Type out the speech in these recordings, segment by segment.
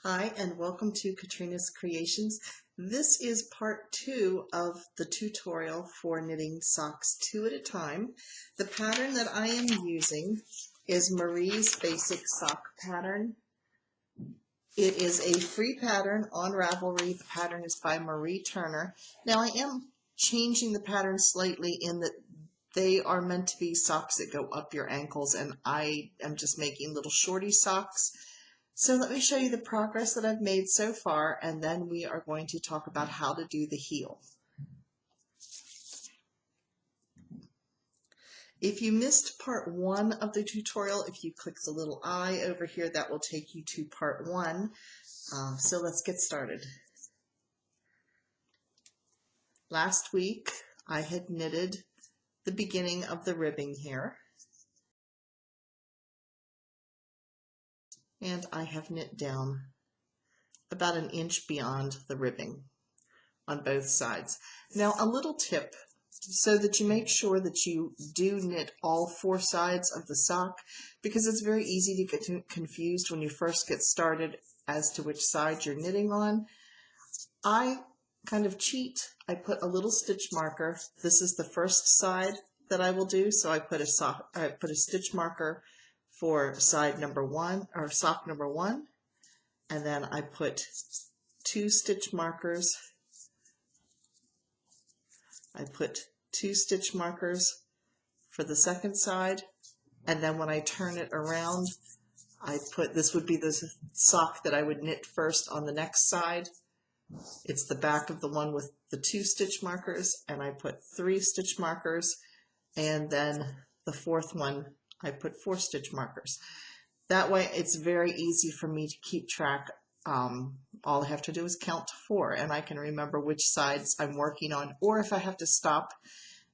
Hi and welcome to Katrina's Creations. This is part 2 of the tutorial for knitting socks 2 at a time. The pattern that I am using is Marie's Basic Sock Pattern. It is a free pattern on Ravelry. The pattern is by Marie Turner. Now I am changing the pattern slightly in that they are meant to be socks that go up your ankles, and I am just making little shorty socks. So let me show you the progress that I've made so far, and then we are going to talk about how to do the heel. If you missed part 1 of the tutorial, if you click the little I over here, that will take you to part 1. So let's get started. Last week I had knitted the beginning of the ribbing here. And I have knit down about an inch beyond the ribbing on both sides. Now a little tip, so that you make sure that you do knit all 4 sides of the sock, because it's very easy to get confused when you first get started as to which side you're knitting on. I kind of cheat. I put a little stitch marker. This is the first side that I will do, so I put a stitch marker for side number 1, or sock number 1, and then I put 2 stitch markers. I put 2 stitch markers for the second side, and then when I turn it around, I put, this would be the sock that I would knit first on the next side. It's the back of the one with the 2 stitch markers, and I put 3 stitch markers, and then the fourth one I put 4 stitch markers. That way it's very easy for me to keep track. All I have to do is count to 4, and I can remember which sides I'm working on, or if I have to stop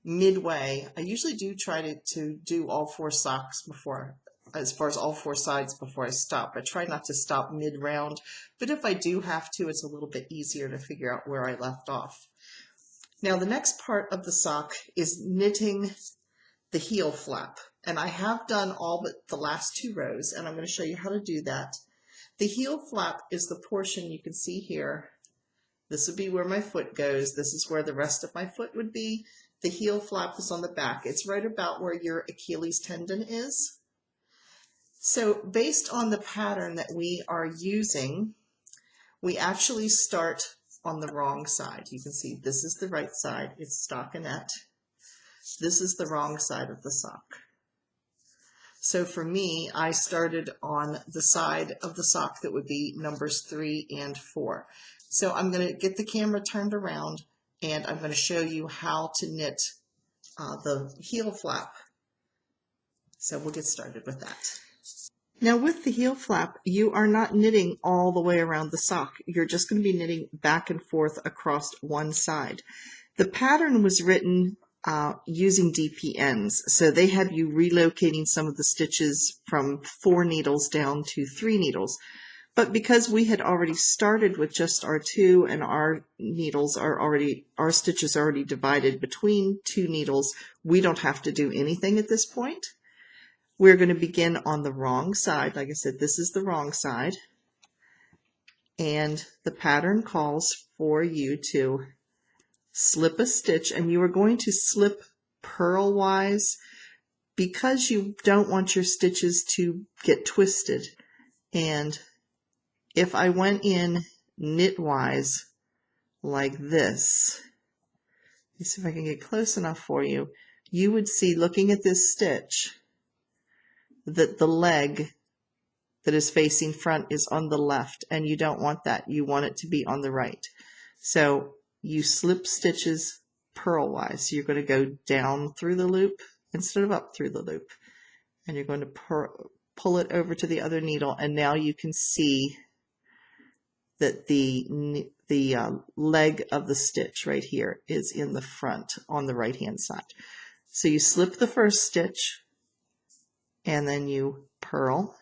midway. I usually do try to do all 4 socks before, as far as all 4 sides before I stop. I try not to stop mid-round, but if I do have to, it's a little bit easier to figure out where I left off. Now the next part of the sock is knitting the heel flap. And I have done all but the last 2 rows, and I'm going to show you how to do that. The heel flap is the portion you can see here. This would be where my foot goes. This is where the rest of my foot would be. The heel flap is on the back. It's right about where your Achilles tendon is. So based on the pattern that we are using, we actually start on the wrong side. You can see this is the right side. It's stockinette. This is the wrong side of the sock. So for me, I started on the side of the sock that would be numbers 3 and 4. So I'm going to get the camera turned around, and I'm going to show you how to knit the heel flap. So we'll get started with that. Now with the heel flap, you are not knitting all the way around the sock. You're just going to be knitting back and forth across one side. The pattern was written using DPNs, so they have you relocating some of the stitches from 4 needles down to 3 needles. But because we had already started with just our 2, and our needles are already, our stitches are already divided between 2 needles, we don't have to do anything at this point. We're going to begin on the wrong side. Like I said, this is the wrong side, and the pattern calls for you to slip a stitch, and you are going to slip purlwise because you don't want your stitches to get twisted. And if I went in knitwise like this, let me see if I can get close enough for you, you would see, looking at this stitch, that the leg that is facing front is on the left, and you don't want that. You want it to be on the right. So you slip stitches purlwise. So you're going to go down through the loop instead of up through the loop. And you're going to pull it over to the other needle, and now you can see that the leg of the stitch right here is in the front on the right hand side. So you slip the first stitch, and then you purl,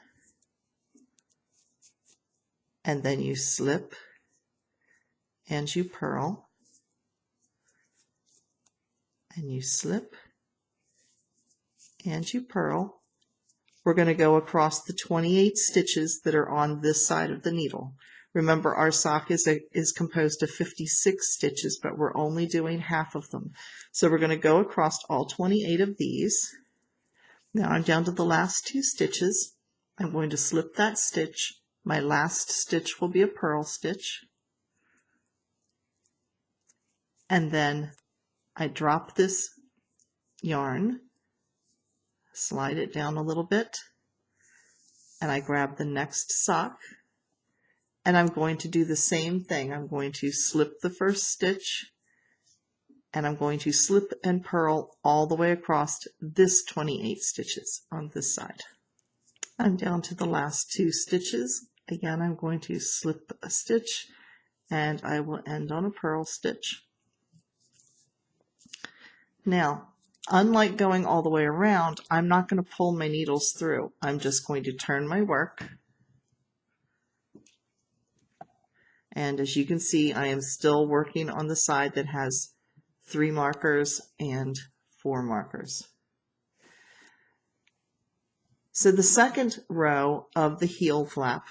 and then you slip, and you purl, and you slip, and you purl. We're going to go across the 28 stitches that are on this side of the needle. Remember, our sock is composed of 56 stitches, but we're only doing half of them. So we're going to go across all 28 of these. Now I'm down to the last 2 stitches. I'm going to slip that stitch. My last stitch will be a purl stitch. And then I drop this yarn, slide it down a little bit, and I grab the next sock, and I'm going to do the same thing. I'm going to slip the first stitch, and I'm going to slip and purl all the way across this 28 stitches on this side. I'm down to the last 2 stitches. Again, I'm going to slip a stitch, and I will end on a purl stitch. Now, unlike going all the way around, I'm not going to pull my needles through. I'm just going to turn my work. And as you can see, I am still working on the side that has 3 markers and 4 markers. So the second row of the heel flap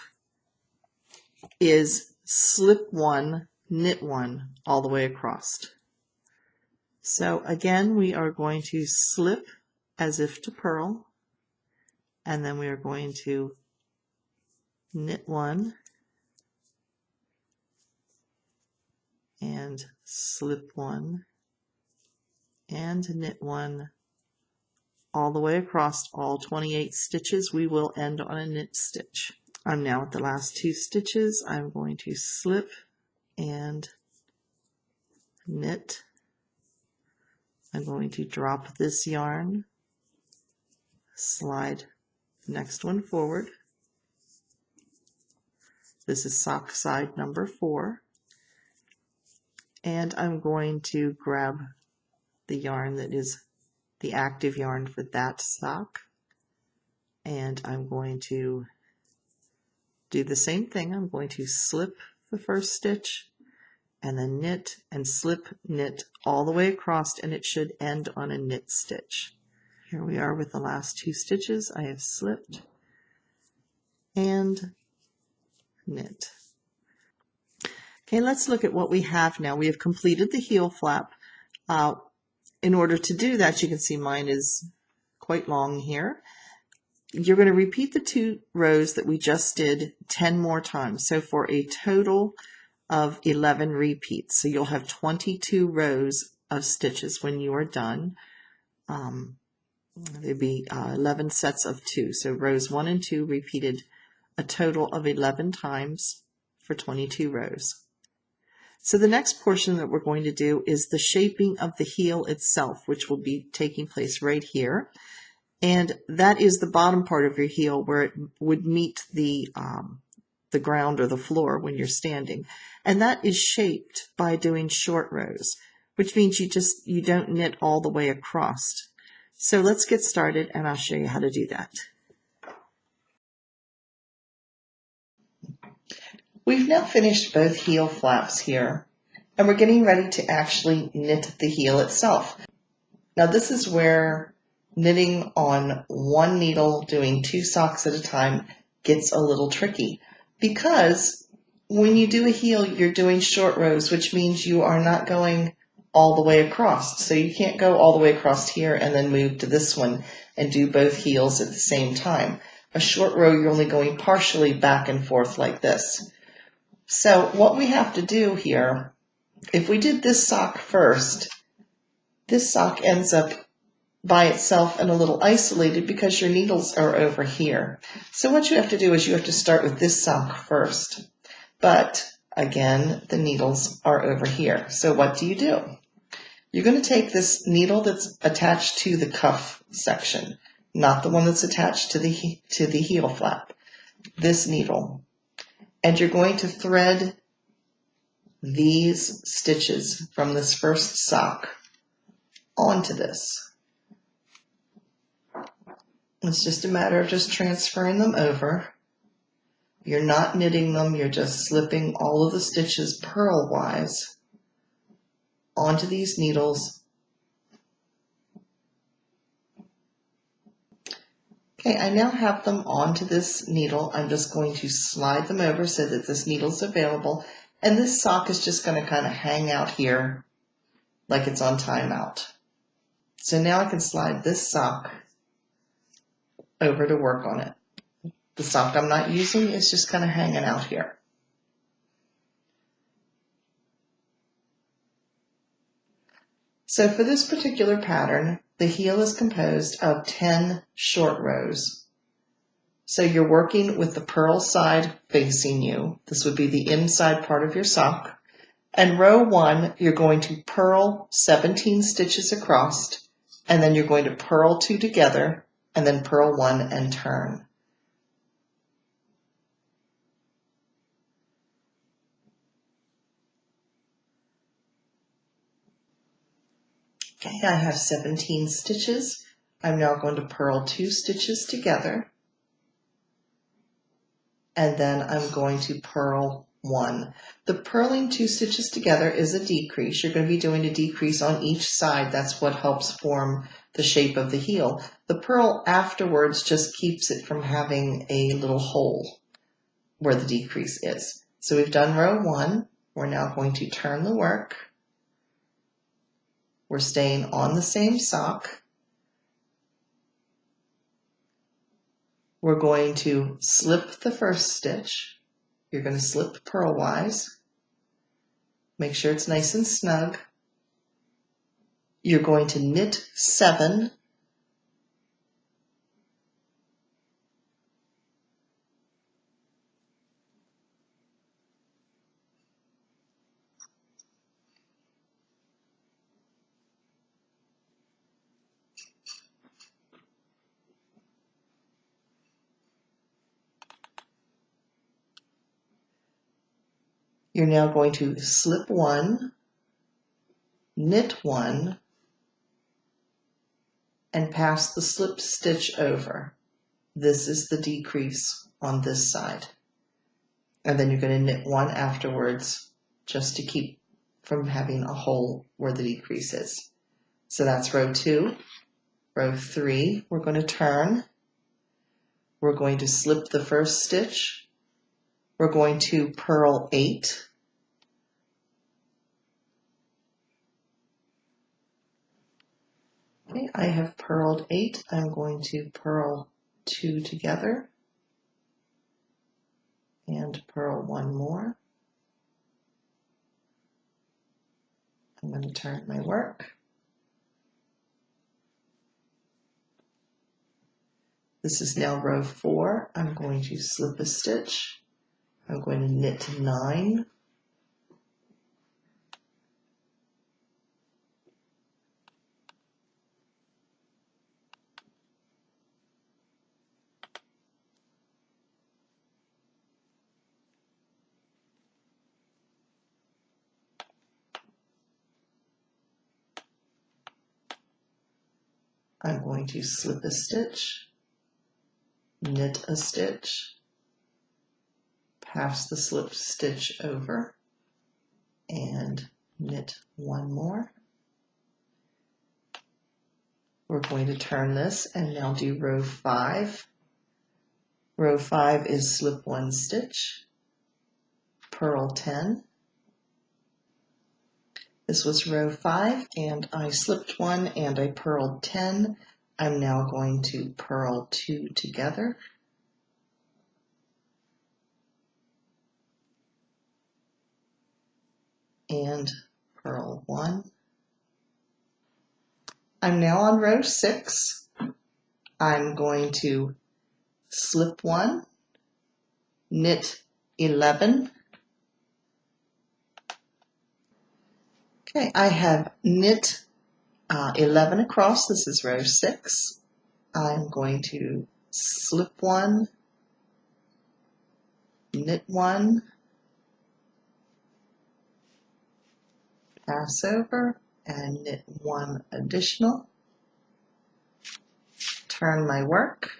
is slip 1, knit 1 all the way across. So again, we are going to slip as if to purl, and then we are going to knit 1 and slip 1 and knit 1 all the way across all 28 stitches. We will end on a knit stitch. I'm now at the last 2 stitches. I'm going to slip and knit. I'm going to drop this yarn, slide the next one forward. This is sock side number 4. And I'm going to grab the yarn that is the active yarn for that sock. And I'm going to do the same thing. I'm going to slip the first stitch, and then knit and slip, knit all the way across, and it should end on a knit stitch. Here we are with the last 2 stitches. I have slipped and knit. Okay, let's look at what we have now. We have completed the heel flap. In order to do that, you can see mine is quite long here. You're going to repeat the 2 rows that we just did 10 more times. So for a total of 11 repeats. So you'll have 22 rows of stitches when you are done. There'd be 11 sets of 2. So rows 1 and 2 repeated a total of 11 times for 22 rows. So the next portion that we're going to do is the shaping of the heel itself, which will be taking place right here. And that is the bottom part of your heel where it would meet the ground or the floor when you're standing. And that is shaped by doing short rows, which means you don't knit all the way across. So let's get started and I'll show you how to do that. We've now finished both heel flaps here, and we're getting ready to actually knit the heel itself. Now this is where knitting on one needle, doing 2 socks at a time, gets a little tricky, because when you do a heel, you're doing short rows, which means you are not going all the way across. So you can't go all the way across here and then move to this one and do both heels at the same time. A short row, you're only going partially back and forth like this. So what we have to do here, if we did this sock first, this sock ends up by itself and a little isolated because your needles are over here. So what you have to do is you have to start with this sock first. But again, the needles are over here. So what do? You're going to take this needle that's attached to the cuff section, not the one that's attached to the heel flap, this needle. And you're going to thread these stitches from this first sock onto this. It's just a matter of just transferring them over. You're not knitting them, you're just slipping all of the stitches purl-wise onto these needles. Okay, I now have them onto this needle. I'm just going to slide them over so that this needle is available. And this sock is just going to kind of hang out here like it's on timeout. So now I can slide this sock over to work on it. The sock I'm not using is just kind of hanging out here. So for this particular pattern, the heel is composed of 10 short rows. So you're working with the purl side facing you. This would be the inside part of your sock. And row 1, you're going to purl 17 stitches across, and then you're going to purl 2 together, and then purl 1 and turn. Okay, I have 17 stitches. I'm now going to purl 2 stitches together, and then I'm going to purl 1. The purling 2 stitches together is a decrease. You're going to be doing a decrease on each side. That's what helps form the shape of the heel. The purl afterwards just keeps it from having a little hole where the decrease is. So we've done row 1. We're now going to turn the work. We're staying on the same sock. We're going to slip the first stitch. You're going to slip purlwise. Make sure it's nice and snug. You're going to knit 7. You're now going to slip 1, knit 1, and pass the slip stitch over. This is the decrease on this side. And then you're going to knit 1 afterwards just to keep from having a hole where the decrease is. So that's row 2. Row 3, we're going to turn. We're going to slip the first stitch. We're going to purl 8. Okay, I have purled 8. I'm going to purl 2 together and purl 1 more. I'm going to turn my work. This is now row 4. I'm going to slip a stitch. I'm going to knit 9. I'm going to slip a stitch, knit a stitch, pass the slip stitch over, and knit 1 more. We're going to turn this and now do row 5. Row 5 is slip 1 stitch, purl 10. This was row 5 and I slipped 1 and I purled 10. I'm now going to purl 2 together. And purl 1. I'm now on row 6. I'm going to slip 1, knit 11. Okay, I have knit 11 across. This is row 6. I'm going to slip 1, knit 1, pass over, and knit 1 additional. Turn my work.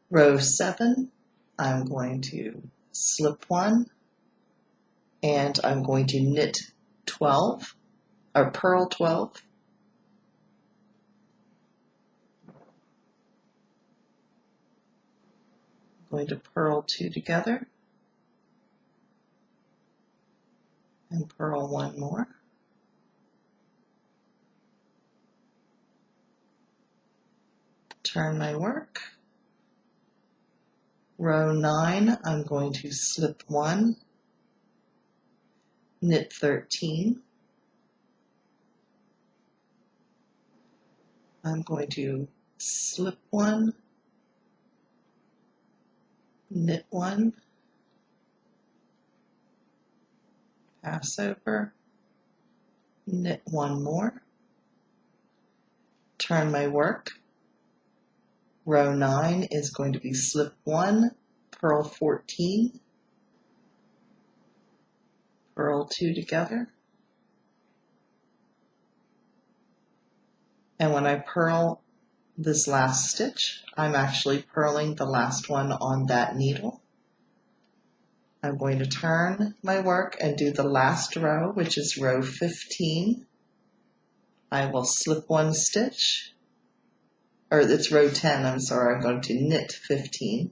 Row 7, I'm going to slip 1, and I'm going to knit 12, or purl 12. I'm going to purl 2 together and purl 1 more. Turn my work. Row 9, I'm going to slip 1, knit 13. I'm going to slip 1, knit 1, pass over, knit 1 more, turn my work. Row 9 is going to be slip 1, purl 14, purl 2 together. And when I purl this last stitch, I'm actually purling the last one on that needle. I'm going to turn my work and do the last row, which is row 15. I will slip 1 stitch, or it's row 10, I'm sorry, I'm going to knit 15.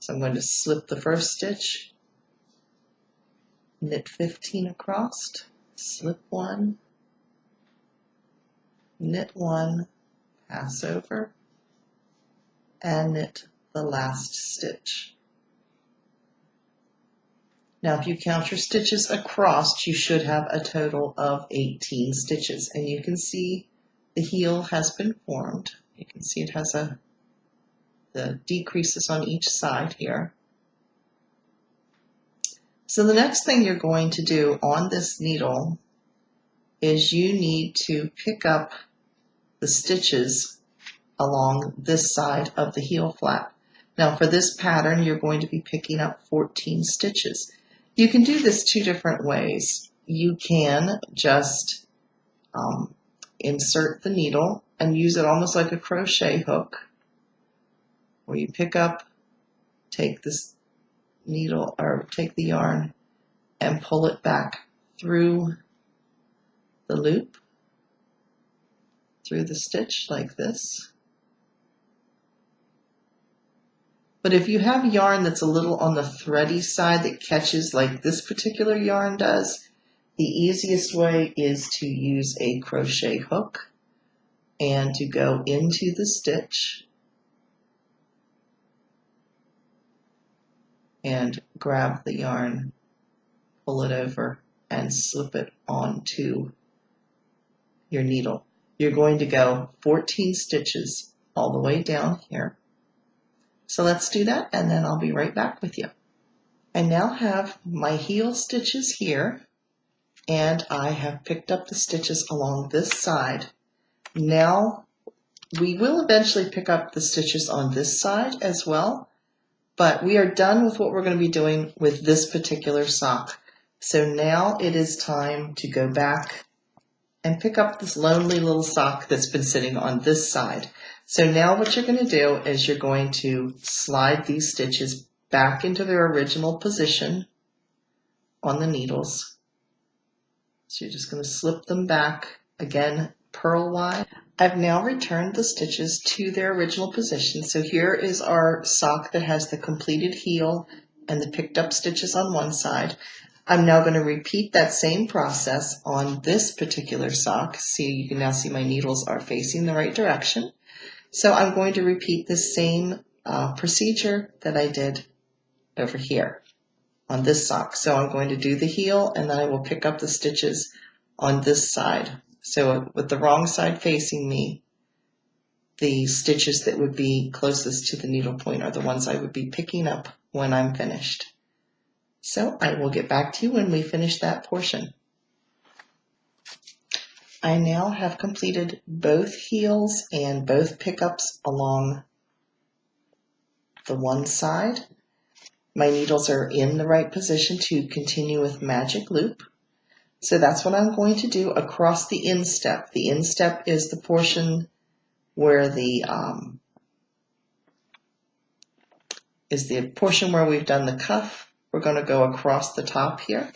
So I'm going to slip the first stitch, knit 15 across, slip 1, knit 1, pass over, and knit the last stitch. Now if you count your stitches across, you should have a total of 18 stitches, and you can see the heel has been formed. You can see it has the decreases on each side here. So the next thing you're going to do on this needle is you need to pick up the stitches along this side of the heel flap. Now for this pattern, you're going to be picking up 14 stitches. You can do this 2 different ways. You can just insert the needle and use it almost like a crochet hook, where you pick up, take this needle or take the yarn and pull it back through the loop, through the stitch like this. But if you have yarn that's a little on the thready side that catches like this particular yarn does, the easiest way is to use a crochet hook and to go into the stitch and grab the yarn, pull it over, and slip it onto your needle. You're going to go 14 stitches all the way down here. So let's do that, and then I'll be right back with you. I now have my heel stitches here, and I have picked up the stitches along this side. Now we will eventually pick up the stitches on this side as well, but we are done with what we're going to be doing with this particular sock. So now it is time to go back and pick up this lonely little sock that's been sitting on this side. So now what you're going to do is you're going to slide these stitches back into their original position on the needles. So you're just going to slip them back, again, purl wide. I've now returned the stitches to their original position. So here is our sock that has the completed heel and the picked up stitches on one side. I'm now going to repeat that same process on this particular sock. See, you can now see my needles are facing the right direction. So I'm going to repeat the same procedure that I did over here on this sock. So I'm going to do the heel, and then I will pick up the stitches on this side. So with the wrong side facing me, the stitches that would be closest to the needle point are the ones I would be picking up when I'm finished. So I will get back to you when we finish that portion. I now have completed both heels and both pickups along the one side. My needles are in the right position to continue with magic loop. So that's what I'm going to do across the instep. The instep is the portion where portion where we've done the cuff. We're going to go across the top here.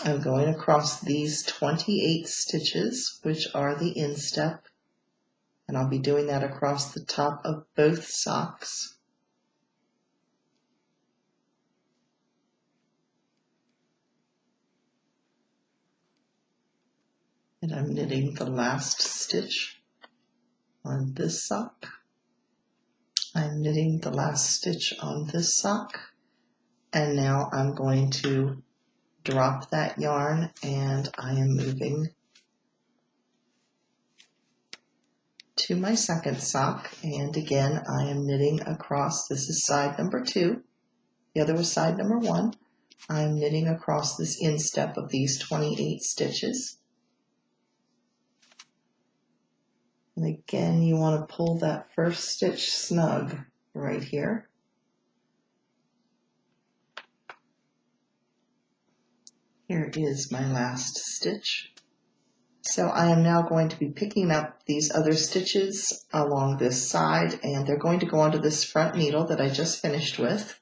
I'm going across these 28 stitches, which are the instep. And I'll be doing that across the top of both socks. And I'm knitting the last stitch on this sock. I'm knitting the last stitch on this sock. And now I'm going to drop that yarn and I am moving to my second sock. And again, I am knitting across. This is side number 2. The other was side number 1. I'm knitting across this instep of these 28 stitches. And again, you want to pull that first stitch snug right here. Here is my last stitch. So I am now going to be picking up these other stitches along this side, and they're going to go onto this front needle that I just finished with,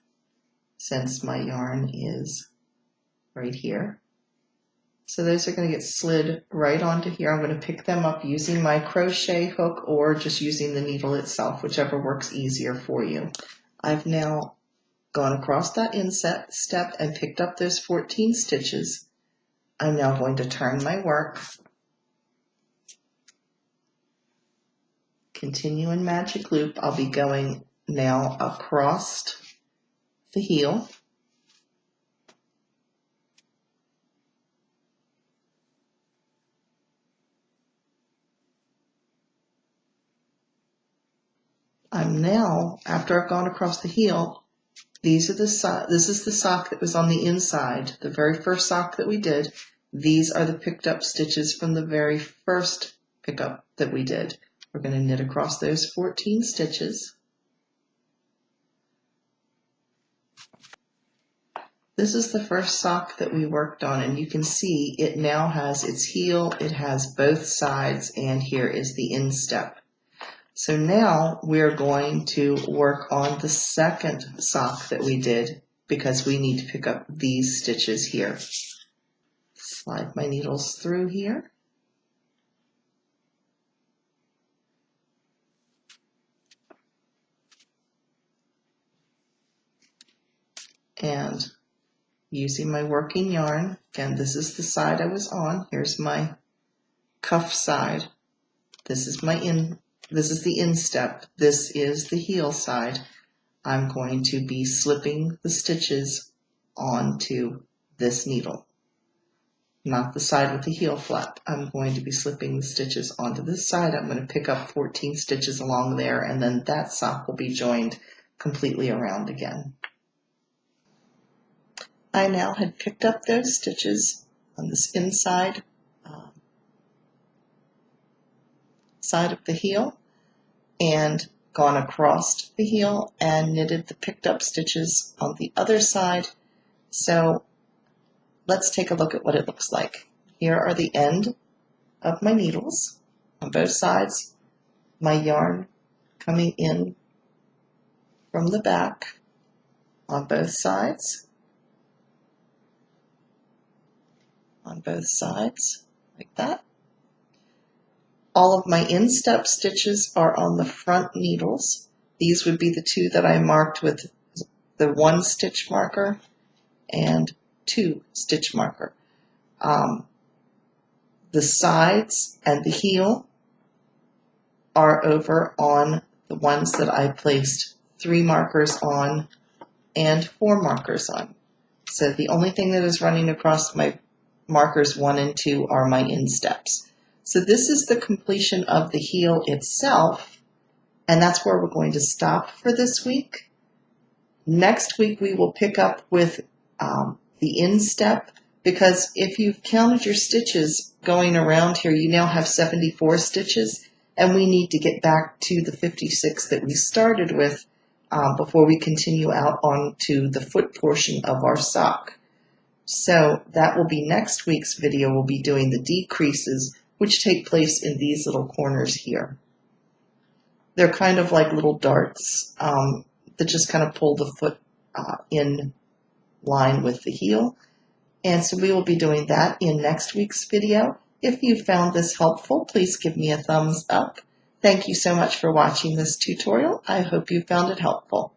since my yarn is right here. So those are going to get slid right onto here. I'm going to pick them up using my crochet hook or just using the needle itself, whichever works easier for you. I've now gone across that inset step and picked up those 14 stitches. I'm now going to turn my work, continue in magic loop. I'll be going now across the heel. I'm now, after I've gone across the heel, this is the sock that was on the inside, the very first sock that we did. These are the picked up stitches from the very first pickup that we did. We're going to knit across those 14 stitches. This is the first sock that we worked on, and you can see it now has its heel, it has both sides, and here is the instep. So now we're going to work on the second sock that we did because we need to pick up these stitches here. Slide my needles through here. And using my working yarn, again, this is the side I was on. Here's my cuff side. This is the instep. This is the heel side. I'm going to be slipping the stitches onto this needle. Not the side with the heel flap. I'm going to be slipping the stitches onto this side. I'm going to pick up 14 stitches along there, and then that sock will be joined completely around again. I now had picked up those stitches on this inside side of the heel and gone across the heel and knitted the picked up stitches on the other side. So let's take a look at what it looks like. Here are the end of my needles on both sides, my yarn coming in from the back on both sides, like that. All of my instep stitches are on the front needles. These would be the two that I marked with the 1 stitch marker and 2 stitch marker. The sides and the heel are over on the ones that I placed 3 markers on and 4 markers on. So the only thing that is running across my markers 1 and 2 are my insteps. So this is the completion of the heel itself, and that's where we're going to stop for this week. Next week we will pick up with the instep, because if you've counted your stitches going around here, you now have 74 stitches, and we need to get back to the 56 that we started with before we continue out onto the foot portion of our sock. So that will be next week's video. We'll be doing the decreases, which take place in these little corners here. They're kind of like little darts that just kind of pull the foot in line with the heel. And so we will be doing that in next week's video. If you found this helpful, please give me a thumbs up. Thank you so much for watching this tutorial. I hope you found it helpful.